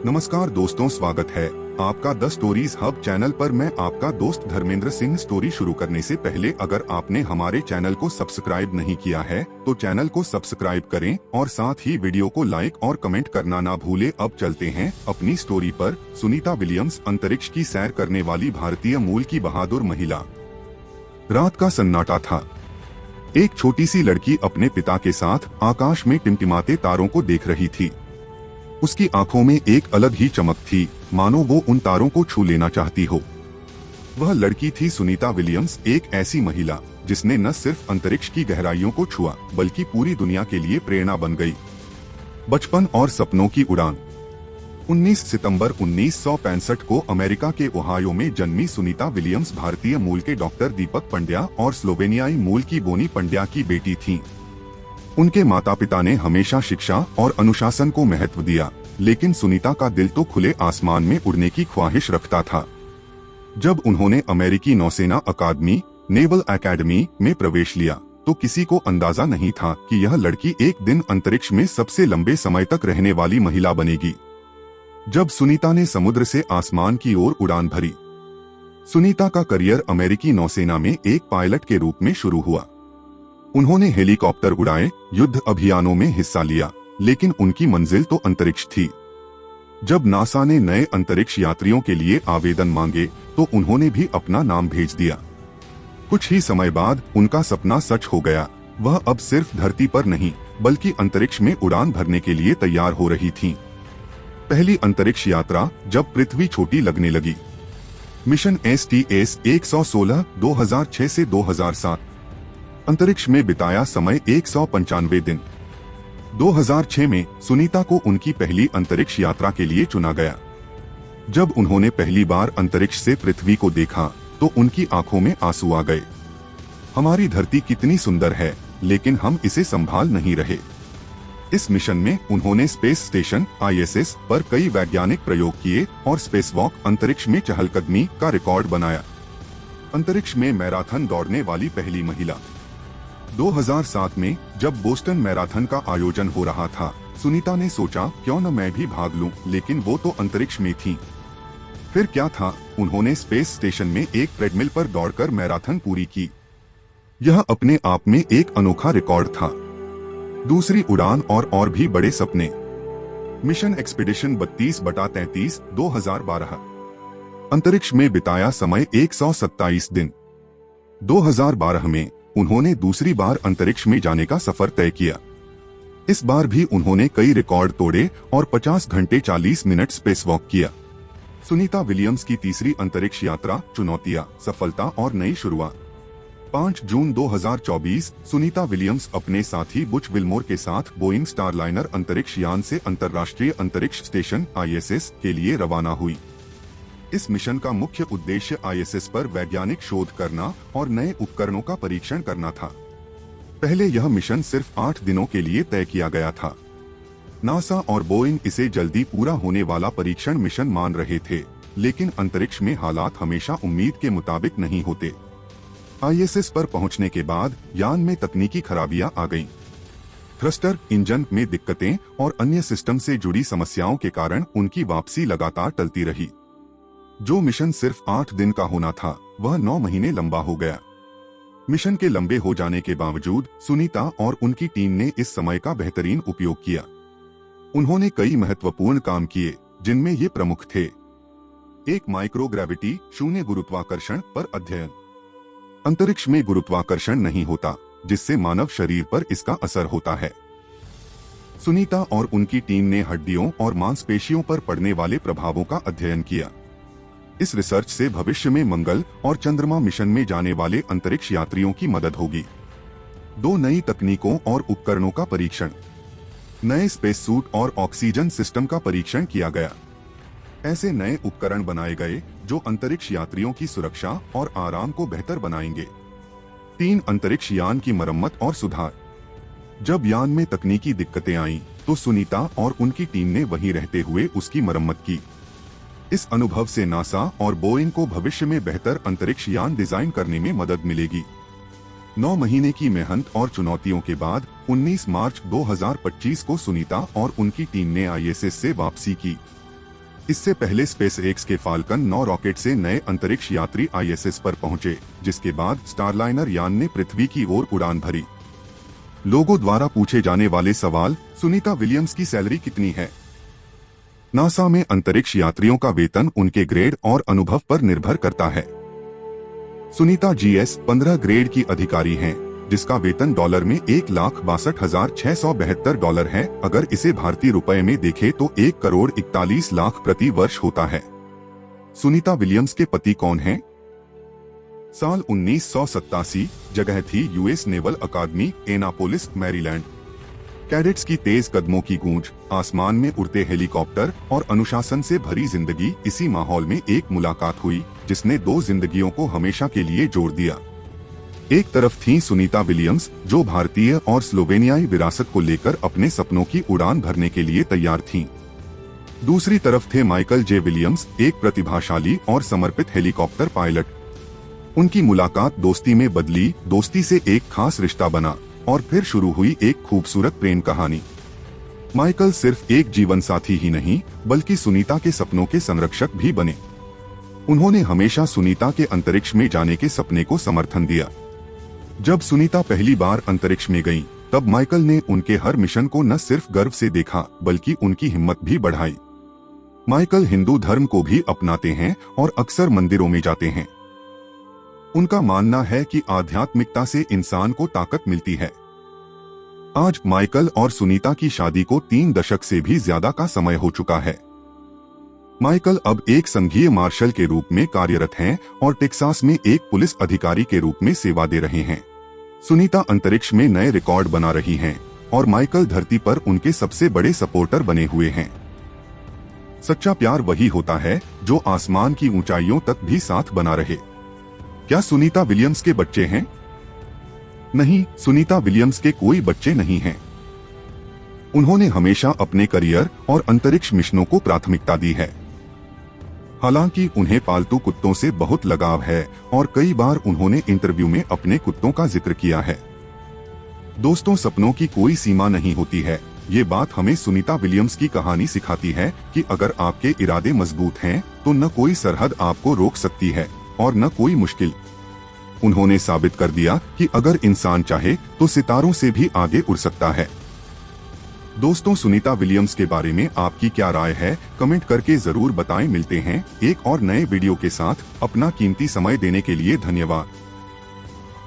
नमस्कार दोस्तों, स्वागत है आपका द स्टोरीज हब चैनल पर। मैं आपका दोस्त धर्मेंद्र सिंह। स्टोरी शुरू करने से पहले अगर आपने हमारे चैनल को सब्सक्राइब नहीं किया है तो चैनल को सब्सक्राइब करें और साथ ही वीडियो को लाइक और कमेंट करना ना भूले। अब चलते हैं अपनी स्टोरी पर। सुनीता विलियम्स अंतरिक्ष की सैर करने वाली भारतीय मूल की बहादुर महिला। रात का सन्नाटा था। एक छोटी सी लड़की अपने पिता के साथ आकाश में टिमटिमाते तारों को देख रही थी। उसकी आंखों में एक अलग ही चमक थी, मानो वो उन तारों को छू लेना चाहती हो। वह लड़की थी सुनीता विलियम्स, एक ऐसी महिला जिसने न सिर्फ अंतरिक्ष की गहराइयों को छुआ बल्कि पूरी दुनिया के लिए प्रेरणा बन गई। बचपन और सपनों की उड़ान। 19 सितंबर 1965 को अमेरिका के ओहायो में जन्मी सुनीता विलियम्स भारतीय मूल के डॉक्टर दीपक पंड्या और स्लोवेनियाई मूल की बोनी पंड्या की बेटी थीं। उनके माता पिता ने हमेशा शिक्षा और अनुशासन को महत्व दिया, लेकिन सुनीता का दिल तो खुले आसमान में उड़ने की ख्वाहिश रखता था। जब उन्होंने अमेरिकी नौसेना अकादमी नेवल एकेडमी में प्रवेश लिया तो किसी को अंदाजा नहीं था कि यह लड़की एक दिन अंतरिक्ष में सबसे लंबे समय तक रहने वाली महिला बनेगी। जब सुनीता ने समुद्र से आसमान की ओर उड़ान भरी, सुनीता का करियर अमेरिकी नौसेना में एक पायलट के रूप में शुरू हुआ। उन्होंने हेलीकॉप्टर उड़ाए, युद्ध अभियानों में हिस्सा लिया, लेकिन उनकी मंजिल तो अंतरिक्ष थी। जब नासा ने नए अंतरिक्ष यात्रियों के लिए आवेदन मांगे तो उन्होंने भी अपना नाम भेज दिया। कुछ ही समय बाद उनका सपना सच हो गया। वह अब सिर्फ धरती पर नहीं बल्कि अंतरिक्ष में उड़ान भरने के लिए तैयार हो रही थीं। पहली अंतरिक्ष यात्रा जब पृथ्वी छोटी लगने लगी। मिशन STS-116 2006 से 2007। अंतरिक्ष में बिताया समय 195 दिन। 2006 में सुनीता को उनकी पहली अंतरिक्ष यात्रा के लिए चुना गया। जब उन्होंने पहली बार अंतरिक्ष से पृथ्वी को देखा तो उनकी आंखों में आंसू आ गए। हमारी धरती कितनी सुंदर है, लेकिन हम इसे संभाल नहीं रहे। इस मिशन में उन्होंने स्पेस स्टेशन ISS पर कई वैज्ञानिक प्रयोग किए और स्पेसवॉक अंतरिक्ष में चहलकदमी का रिकॉर्ड बनाया। अंतरिक्ष में मैराथन दौड़ने वाली पहली महिला। 2007 में जब बोस्टन मैराथन का आयोजन हो रहा था, सुनीता ने सोचा क्यों न मैं भी भाग लूं, लेकिन वो तो अंतरिक्ष में थी। फिर क्या था, उन्होंने स्पेस स्टेशन में एक ट्रेडमिल पर दौड़कर मैराथन पूरी की। यह अपने आप में एक अनोखा रिकॉर्ड था। दूसरी उड़ान और भी बड़े सपने। Mission expedition 32/33 2012। अंतरिक्ष में बिताया समय 127 दिन। 2012 में उन्होंने दूसरी बार अंतरिक्ष में जाने का सफर तय किया। इस बार भी उन्होंने कई रिकॉर्ड तोड़े और 50 घंटे 40 मिनट स्पेसवॉक किया। सुनीता विलियम्स की तीसरी अंतरिक्ष यात्रा, चुनौतियां, सफलता और नई शुरुआत। 5 जून 2024 सुनीता विलियम्स अपने साथी बुच विल्मोर के साथ बोइंग स्टारलाइनर अंतरिक्ष यान से अंतर्राष्ट्रीय अंतरिक्ष स्टेशन ISS के लिए रवाना हुई। इस मिशन का मुख्य उद्देश्य ISS पर वैज्ञानिक शोध करना और नए उपकरणों का परीक्षण करना था। पहले यह मिशन सिर्फ 8 दिनों के लिए तय किया गया था। नासा और बोइंग इसे जल्दी पूरा होने वाला परीक्षण मिशन मान रहे थे, लेकिन अंतरिक्ष में हालात हमेशा उम्मीद के मुताबिक नहीं होते। ISS पर पहुंचने के बाद यान में तकनीकी खराबियां आ गईं। थ्रस्टर इंजन में दिक्कतें और अन्य सिस्टम से जुड़ी समस्याओं के कारण उनकी वापसी लगातार टलती रही। जो मिशन सिर्फ 8 दिन का होना था, वह 9 महीने लंबा हो गया। मिशन के लंबे हो जाने के बावजूद सुनीता और उनकी टीम ने इस समय का बेहतरीन उपयोग किया। उन्होंने कई महत्वपूर्ण काम किए, जिनमें ये प्रमुख थे। एक माइक्रोग्रेविटी शून्य गुरुत्वाकर्षण पर अध्ययन। अंतरिक्ष में गुरुत्वाकर्षण नहीं होता, जिससे मानव शरीर पर इसका असर होता है। सुनीता और उनकी टीम ने हड्डियों और मांसपेशियों पर पड़ने वाले प्रभावों का अध्ययन किया। इस रिसर्च से भविष्य में मंगल और चंद्रमा मिशन में जाने वाले अंतरिक्ष यात्रियों की मदद होगी। 2 नई तकनीकों और उपकरणों का परीक्षण। नए स्पेस सूट और ऑक्सीजन सिस्टम का परीक्षण किया गया। ऐसे नए उपकरण बनाए गए जो अंतरिक्ष यात्रियों की सुरक्षा और आराम को बेहतर बनाएंगे। 3 अंतरिक्ष यान की मरम्मत और सुधार। जब यान में तकनीकी दिक्कतें आईं, तो सुनीता और उनकी टीम ने वहीं रहते हुए उसकी मरम्मत की। इस अनुभव से नासा और बोइंग को भविष्य में बेहतर अंतरिक्ष यान डिजाइन करने में मदद मिलेगी। 9 महीने की मेहनत और चुनौतियों के बाद 19 मार्च 2025 को सुनीता और उनकी टीम ने ISS से वापसी की। इससे पहले स्पेसएक्स के फाल्कन 9 रॉकेट से नए अंतरिक्ष यात्री ISS पर पहुंचे, जिसके बाद स्टारलाइनर यान ने पृथ्वी की ओर उड़ान भरी। लोगों द्वारा पूछे जाने वाले सवाल, सुनीता विलियम्स की सैलरी कितनी है? नासा में अंतरिक्ष यात्रियों का वेतन उनके ग्रेड और अनुभव पर निर्भर करता है। सुनीता GS 15 ग्रेड की अधिकारी हैं, जिसका वेतन डॉलर में $1,62,672 है। अगर इसे भारतीय रुपए में देखें तो 1,41,00,000 प्रति वर्ष होता है। सुनीता विलियम्स के पति कौन हैं? साल 1987, जगह थी US नेवल अकादमी, एनापोलिस, मैरीलैंड। कैडेट्स की तेज कदमों की गूंज, आसमान में उड़ते हेलीकॉप्टर और अनुशासन से भरी जिंदगी। इसी माहौल में एक मुलाकात हुई, जिसने 2 जिंदगियों को हमेशा के लिए जोड़ दिया। एक तरफ थी सुनीता विलियम्स, जो भारतीय और स्लोवेनियाई विरासत को लेकर अपने सपनों की उड़ान भरने के लिए तैयार थीं। दूसरी तरफ थे माइकल जे विलियम्स, एक प्रतिभाशाली और समर्पित हेलीकॉप्टर पायलट। उनकी मुलाकात दोस्ती में बदली, दोस्ती से एक खास रिश्ता बना और फिर शुरू हुई एक खूबसूरत प्रेम कहानी। माइकल सिर्फ एक जीवन साथी ही नहीं, बल्कि सुनीता के सपनों के संरक्षक भी बने। उन्होंने हमेशा सुनीता के अंतरिक्ष में जाने के सपने को समर्थन दिया। जब सुनीता पहली बार अंतरिक्ष में गईं, तब माइकल ने उनके हर मिशन को न सिर्फ गर्व से देखा, बल्कि उनकी हिम्मत भी बढ़ाई। माइकल हिंदू धर्म को भी अपनाते हैं और अक्सर मंदिरों में जाते हैं। उनका मानना है कि आध्यात्मिकता से इंसान को ताकत मिलती है। आज माइकल और सुनीता की शादी को 3 दशक से भी ज्यादा का समय हो चुका है। माइकल अब एक संघीय मार्शल के रूप में कार्यरत हैं और टेक्सास में एक पुलिस अधिकारी के रूप में सेवा दे रहे हैं। सुनीता अंतरिक्ष में नए रिकॉर्ड बना रही हैं और माइकल धरती पर उनके सबसे बड़े सपोर्टर बने हुए हैं। सच्चा प्यार वही होता है जो आसमान की ऊंचाइयों तक भी साथ बना रहे। क्या सुनीता विलियम्स के बच्चे हैं? नहीं, सुनीता विलियम्स के कोई बच्चे नहीं हैं। उन्होंने हमेशा अपने करियर और अंतरिक्ष मिशनों को प्राथमिकता दी है। हालांकि उन्हें पालतू कुत्तों से बहुत लगाव है और कई बार उन्होंने इंटरव्यू में अपने कुत्तों का जिक्र किया है। दोस्तों, सपनों की कोई सीमा नहीं होती है। ये बात हमें सुनीता विलियम्स की कहानी सिखाती है कि अगर आपके इरादे मजबूत हैं, तो न कोई सरहद आपको रोक सकती है और न कोई मुश्किल। उन्होंने साबित कर दिया कि अगर इंसान चाहे तो सितारों से भी आगे उड़ सकता है। दोस्तों, सुनीता विलियम्स के बारे में आपकी क्या राय है? कमेंट करके जरूर बताएं। मिलते हैं एक और नए वीडियो के साथ। अपना कीमती समय देने के लिए धन्यवाद।